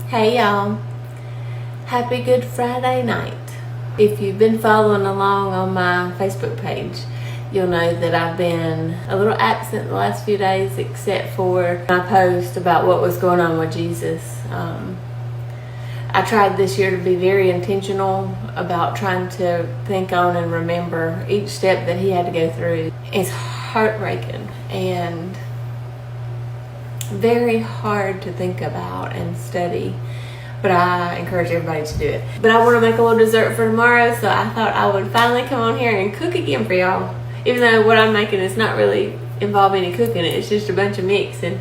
Hey y'all, happy Good Friday night. If you've been following along on my Facebook page, you'll know that I've been a little absent the last few days, except for my post about what was going on with Jesus. I tried this year to be very intentional about trying to think on and remember each step that he had to go through. It's heartbreaking and very hard to think about and study, but I encourage everybody to do it. But I want to make a little dessert for tomorrow, so I thought I would finally come on here and cook again for y'all, even though what I'm making is not really involving any cooking. It's just a bunch of mixing.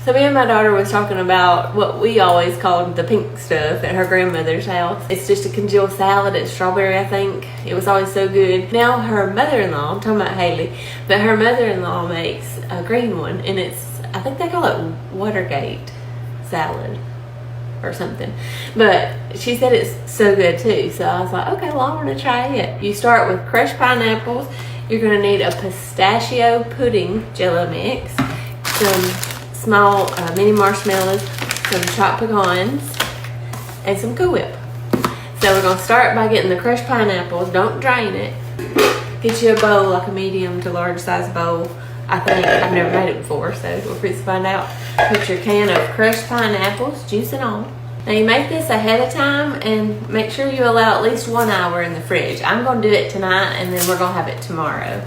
So me and my daughter was talking about what we always called the pink stuff at her grandmother's house. It's just a congealed salad. It's strawberry, I think. It was always so good. Now her mother-in-law, I'm talking about Haley, but her mother-in-law makes a green one, and I think they call it Watergate salad or something. But she said it's so good too. So I was like, okay, well, I want to try it. You start with crushed pineapples. You're going to need a pistachio pudding jello mix, some small mini marshmallows, some chopped pecans, and some Cool Whip. So we're going to start by getting the crushed pineapples. Don't drain it. Get you a bowl, like a medium to large size bowl. I think I've never made it before, so we'll please find out. Put your can of crushed pineapples, juice and all. Now you make this ahead of time and make sure you allow at least 1 hour in the fridge. I'm going to do it tonight and then we're going to have it tomorrow.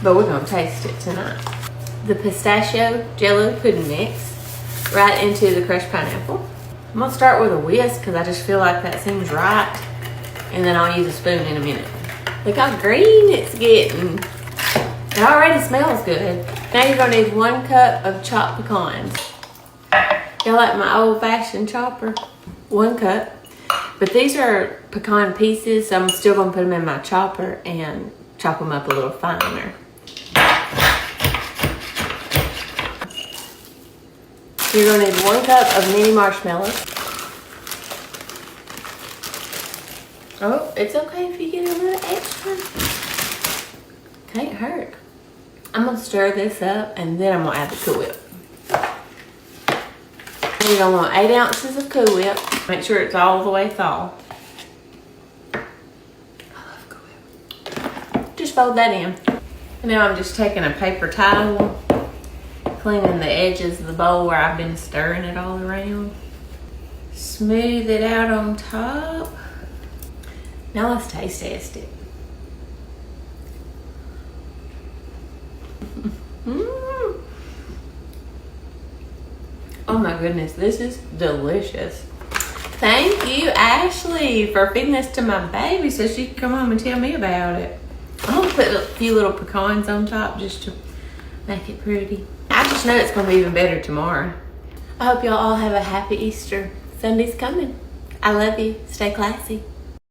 But we're going to taste it tonight. The pistachio jello pudding mix right into the crushed pineapple. I'm going to start with a whisk because I just feel like that seems right. And then I'll use a spoon in a minute. Look how green it's getting. It already smells good. Now you're going to need 1 cup of chopped pecans. Y'all like my old-fashioned chopper? 1 cup. But these are pecan pieces, so I'm still going to put them in my chopper and chop them up a little finer. You're going to need 1 cup of mini marshmallows. Oh, it's okay if you get a little extra. Can't hurt. I'm going to stir this up and then I'm going to add the Cool Whip. You're going to want 8 ounces of Cool Whip. Make sure it's all the way thawed. I love Cool Whip. Just fold that in. And now I'm just taking a paper towel, cleaning the edges of the bowl where I've been stirring it all around. Smooth it out on top. Now let's taste test it. Oh my goodness, this is delicious. Thank you, Ashley, for feeding this to my baby so she can come home and tell me about it. I'm gonna put a few little pecans on top just to make it pretty. I just know it's gonna be even better tomorrow. I hope y'all all have a happy Easter. Sunday's coming. I love you. Stay classy.